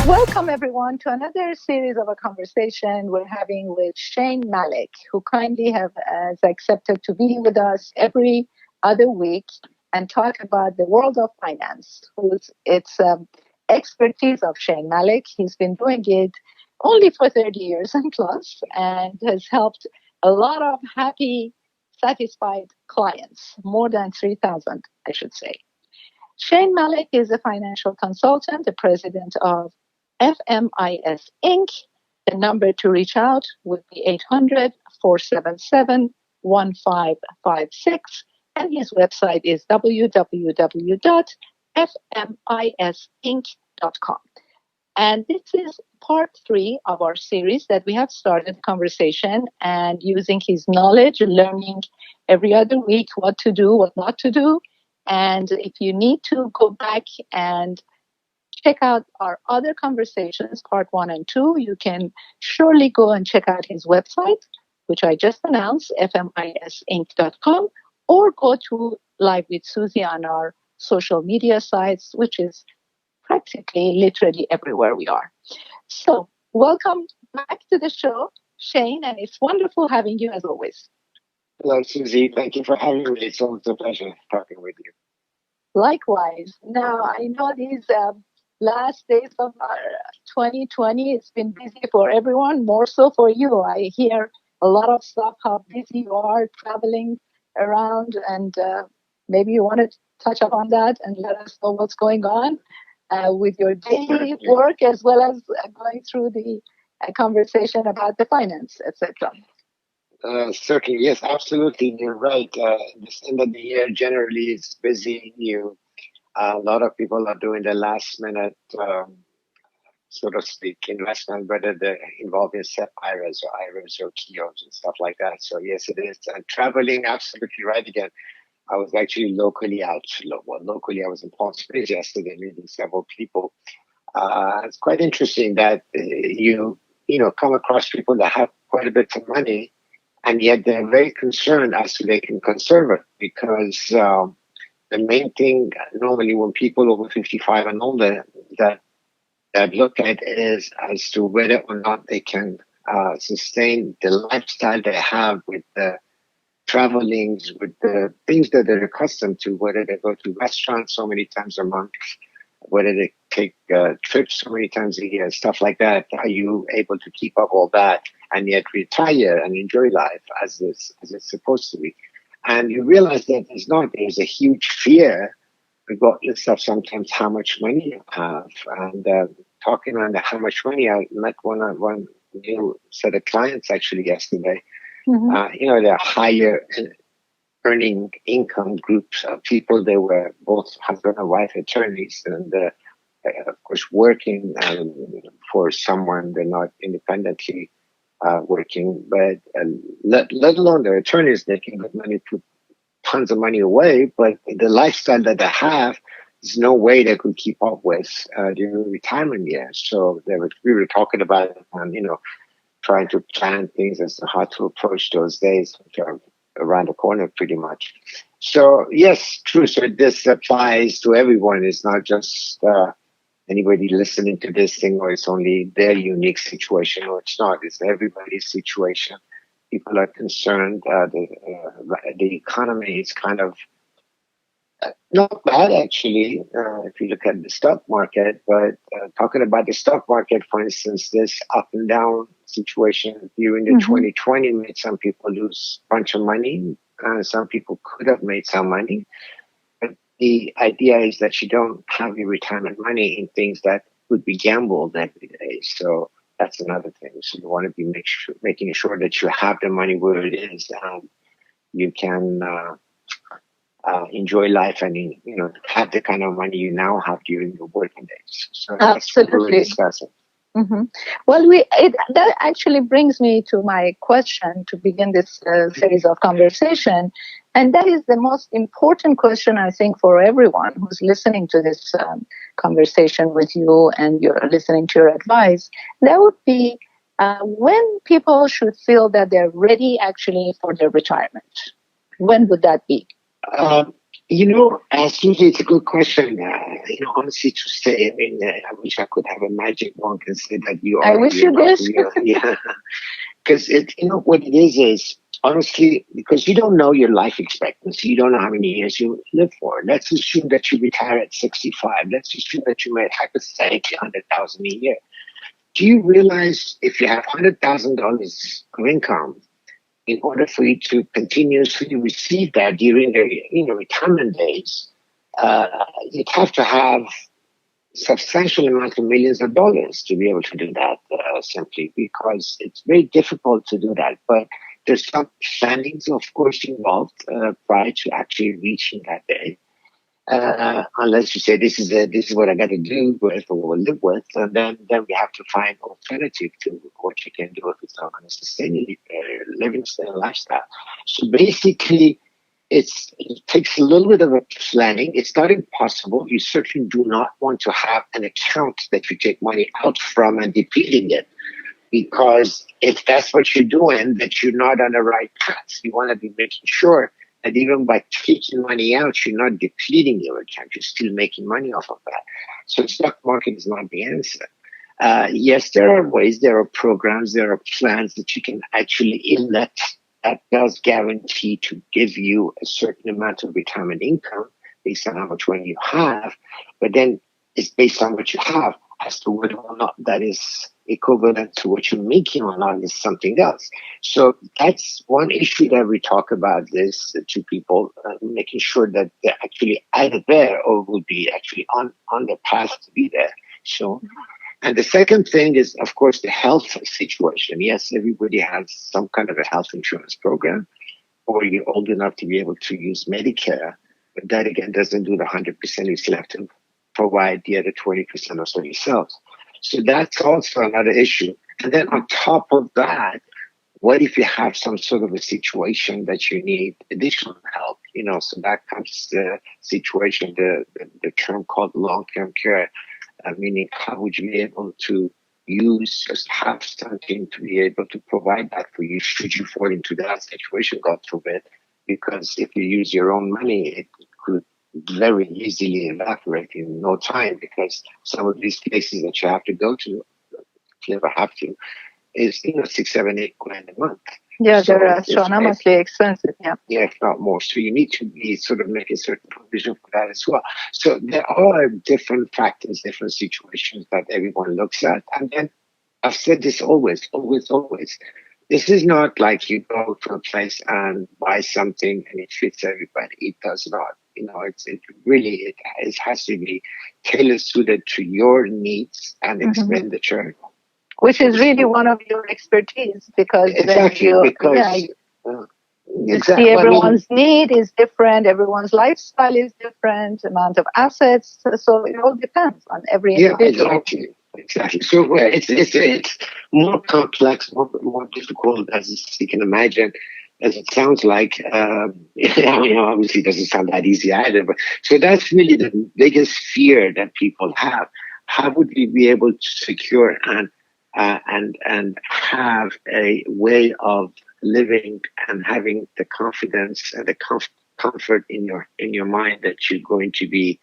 Welcome, everyone, to another series of a conversation we're having with Shane Malek, who kindly has accepted to be with us every other week and talk about the world of finance. It's expertise of Shane Malek. He's been doing it only for 30 years and plus, and has helped a lot of happy, satisfied clients, more than 3,000, I should say. Shane Malek is a financial consultant, the president of FMIS Inc. The number to reach out would be 800-477-1556. And his website is www.fmisinc.com. And this is part 3 of our series that we have started the conversation and using his knowledge, learning every other week what to do, what not to do. And if you need to go back and check out our other conversations, part 1 and 2, you can surely go and check out his website, which I just announced, fmisinc.com, or go to Live with Suzi on our social media sites, which is practically literally everywhere we are. So welcome back to the show, Shane, and it's wonderful having you as always. Hello, Suzi. Thank you for having me. It's always a pleasure talking with you. Likewise. Now, I know these last days of 2020, it's been busy for everyone, more so for you. I hear a lot of stuff, how busy you are traveling around, and maybe you want to touch up on that and let us know what's going on with your daily work, as well as going through the conversation about the finance, etc. Certainly, yes, absolutely. You're right. This end of the year generally is busy. A lot of people are doing the last minute, so to speak, investment, whether they're involved in SEP IRAs or IRAs or KIOs and stuff like that. So yes, it is. And traveling, absolutely right again. I was actually locally out. Locally, I was in Palm Springs yesterday meeting several people. It's quite interesting that you come across people that have quite a bit of money, and yet they're very concerned as to they can conserve it, because the main thing normally when people over 55 and older that look at is as to whether or not they can sustain the lifestyle they have with the travelings, with the things that they're accustomed to, whether they go to restaurants so many times a month, whether they take trips so many times a year, stuff like that. Are you able to keep up all that and yet retire and enjoy life as it's supposed to be? And you realize that there's a huge fear, regardless of sometimes how much money you have. And talking on how much money, I met one new set of clients actually yesterday. Mm-hmm. They're higher earning income groups of people. They were both husband and wife attorneys, and of course working for someone. They're not independently working, but let alone their attorneys making good money, put tons of money away, but the lifestyle that they have, there's no way they could keep up with during retirement years. So we were talking about it and, trying to plan things as to how to approach those days, which are around the corner pretty much. So yes, true. So this applies to everyone. It's not just anybody listening to this thing, or it's only their unique situation, or it's not. It's everybody's situation. People are concerned. The economy is kind of not bad, actually, if you look at the stock market. But talking about the stock market, for instance, this up and down situation during the 2020 made some people lose a bunch of money. Some people could have made some money. But the idea is that you don't have your retirement money in things that would be gambled every day. So that's another thing. So you want to be making sure that you have the money where it is, and you can enjoy life and have the kind of money you now have during your working days. So that's what we're Absolutely. discussing. Mm-hmm. Well, that actually brings me to my question to begin this series of conversation. And that is the most important question, I think, for everyone who's listening to this conversation with you and you're listening to your advice. That would be when people should feel that they're ready actually for their retirement. When would that be? Suzi, it's a good question. Honestly, to say, I wish I could have a magic wand and say that you I are. wish you Right, did. yeah, because what it is honestly because you don't know your life expectancy. You don't know how many years you live for. Let's assume that you retire at 65. Let's assume that you made hypothetically 100,000 a year. Do you realize if you have $100,000 of income? In order for you to continuously receive that during the retirement days, you'd have to have substantial amount of millions of dollars to be able to do that simply because it's very difficult to do that. But there's some plannings, of course, involved prior to actually reaching that day. Unless you say this is what I got to do with or live with, and then we have to find alternative to what you can do if it's not going to sustain your living lifestyle. So basically, it takes a little bit of a planning. It's not impossible. You certainly do not want to have an account that you take money out from and depleting it. Because if that's what you're doing, that you're not on the right path. You want to be making sure that even by taking money out, you're not depleting your account. You're still making money off of that. So stock market is not the answer. Yes, there are ways, there are programs, there are plans that you can actually elect that does guarantee to give you a certain amount of retirement income based on how much money you have. But then it's based on what you have as to whether or not that is equivalent to what you're making or not is something else. So that's one issue that we talk about this to people, making sure that they're actually either there or will be actually on the path to be there. So, and the second thing is, of course, the health situation. Yes, everybody has some kind of a health insurance program, or you're old enough to be able to use Medicare. But that again doesn't do the 100%. You still have to provide the other 20% or so yourself. So that's also another issue. And then on top of that, what if you have some sort of a situation that you need additional help? So that comes the situation, the term called long-term care, meaning how would you be able to just have something to be able to provide that for you should you fall into that situation, God forbid, because if you use your own money, it could very easily evaporate in no time because some of these places that you have to go to, if you ever have to, is 6, 7, 8 grand a month. Yeah, so they're astronomically expensive. Yeah, if not more. So you need to be sort of making certain provision for that as well. So there are different factors, different situations that everyone looks at, and then I've said this always. This is not like you go to a place and buy something and it fits everybody. It does not. It has to be tailored suited to your needs and expenditure. Which is really one of your expertise because you see everyone's need is different, everyone's lifestyle is different, amount of assets. So it all depends on every individual. Exactly. So it's more complex, more difficult as you can imagine, as it sounds like. Obviously it doesn't sound that easy either. But so that's really the biggest fear that people have. How would we be able to secure and have a way of living and having the confidence and the comfort in your mind that you're going to be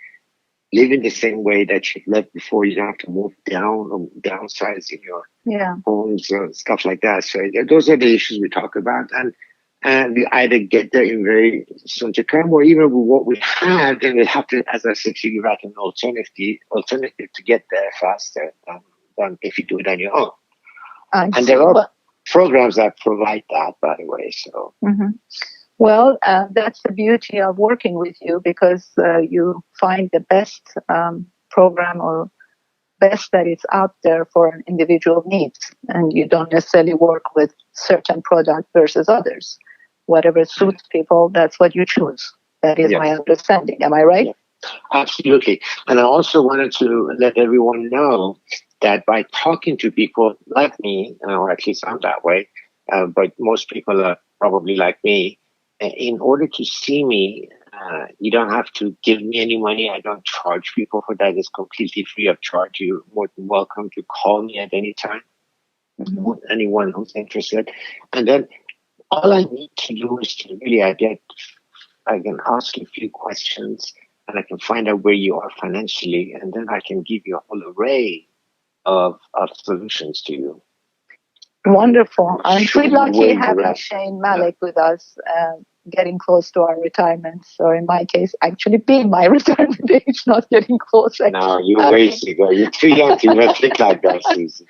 living the same way that you've lived before. You don't have to move down or downsize in your homes or stuff like that. So those are the issues we talk about, and we either get there in very soon to come, or even with what we have, then we have to, as I said, figure out an alternative to get there faster than if you do it on your own. And there are programs that provide that, by the way. So. Well, that's the beauty of working with you because you find the best program or best that is out there for an individual needs, and you don't necessarily work with certain product versus others. Whatever suits people, that's what you choose. That is my understanding. Am I right? Yeah. Absolutely. And I also wanted to let everyone know that by talking to people like me, or at least I'm that way, but most people are probably like me, in order to see me, you don't have to give me any money. I don't charge people for that. It's completely free of charge. You're more than welcome to call me at any time, with anyone who's interested. And then all I need to do is to really, I can ask you a few questions and I can find out where you are financially, and then I can give you a whole array of solutions to you. Wonderful. I'm pretty lucky having Shane Malek with us, getting close to our retirement. So in my case, actually being my retirement age, not getting close. No, you're way to go. You're too young to even think like that, Suzi.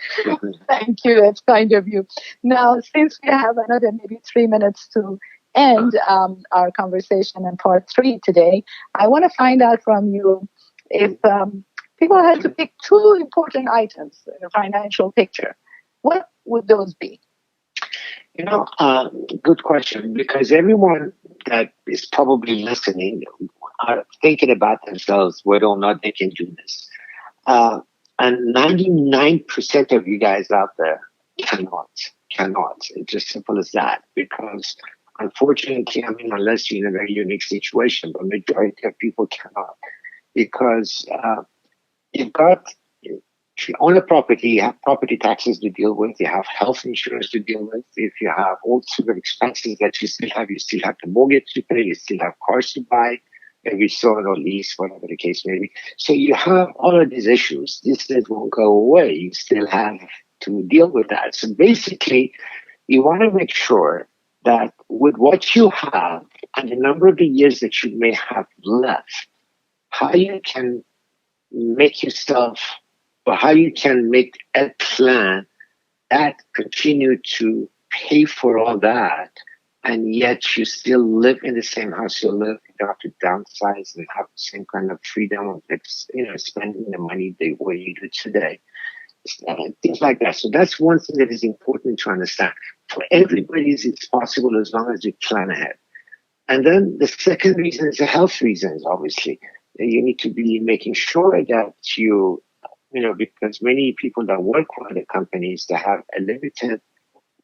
Thank you. That's kind of you. Now, since we have another maybe 3 minutes to end our conversation in part 3 today, I want to find out from you if people had to pick 2 important items in a financial picture, what would those be? Good question, because everyone that is probably listening are thinking about themselves whether or not they can do this. And 99% of you guys out there cannot. It's as simple as that, because unfortunately, unless you're in a very unique situation, but majority of people cannot, because you've got, if you own a property, you have property taxes to deal with, you have health insurance to deal with, if you have all sorts of expenses that you still have the mortgage to pay, you still have cars to buy, maybe sold or lease, whatever the case may be. So you have all of these issues. These things won't go away. You still have to deal with that. So basically, you want to make sure that with what you have and the number of the years that you may have left, how you can make yourself, or how you can make a plan that continue to pay for all that, and yet you still live in the same house you live. You don't have to downsize and have the same kind of freedom of spending the money the way you do today. Things like that. So that's one thing that is important to understand. For everybody, it's possible as long as you plan ahead. And then the second reason is the health reasons, obviously. You need to be making sure that because many people that work for other companies, they have a limited,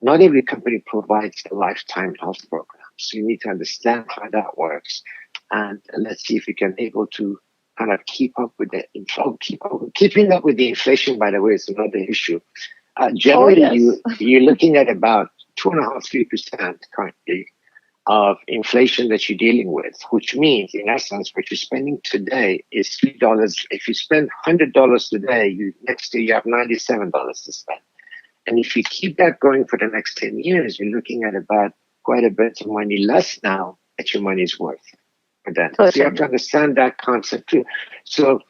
not every company provides a lifetime health program. So you need to understand how that works. And let's see if we can able to kind of keep up with keeping up with the inflation, by the way, is another issue. Generally, you're looking at about 2.5-3% currently of inflation that you're dealing with, which means, in essence, what you're spending today is $3. If you spend $100 today, next year you have $97 to spend. And if you keep that going for the next 10 years, you're looking at about quite a bit of money less now that your money's worth for that. So you have to understand that concept too. So,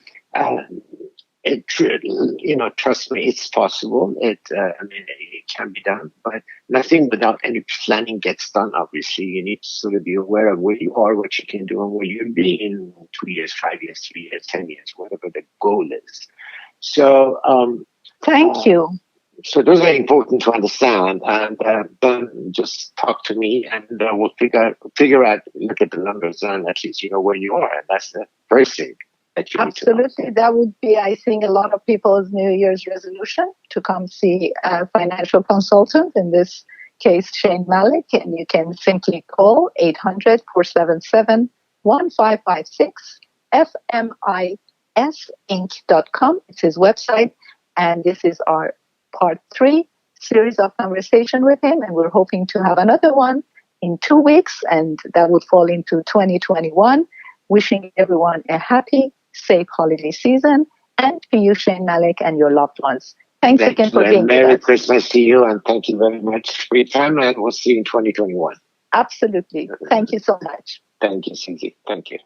trust me, it's possible. It can be done, but nothing without any planning gets done. Obviously, you need to sort of be aware of where you are, what you can do, and where you'll be in 2 years, 5 years, 3 years, 10 years, whatever the goal is. So, thank you. So those are important to understand, and then just talk to me, and we'll figure out, look at the numbers, and at least you know where you are. And that's the first thing. Absolutely. That would be, I think, a lot of people's New Year's resolution to come see a financial consultant, in this case, Shane Malek. And you can simply call 800-477-1556, FMISINC.com. It's his website. And this is our part 3 series of conversation with him. And we're hoping to have another one in 2 weeks. And that would fall into 2021. Wishing everyone a happy, safe holiday season, and to you, Shane Malek, and your loved ones. Thanks again for being with us. Merry Christmas to you, and thank you very much for your time, and we'll see you in 2021. Absolutely. Thank you so much. Thank you, Suzi. Thank you.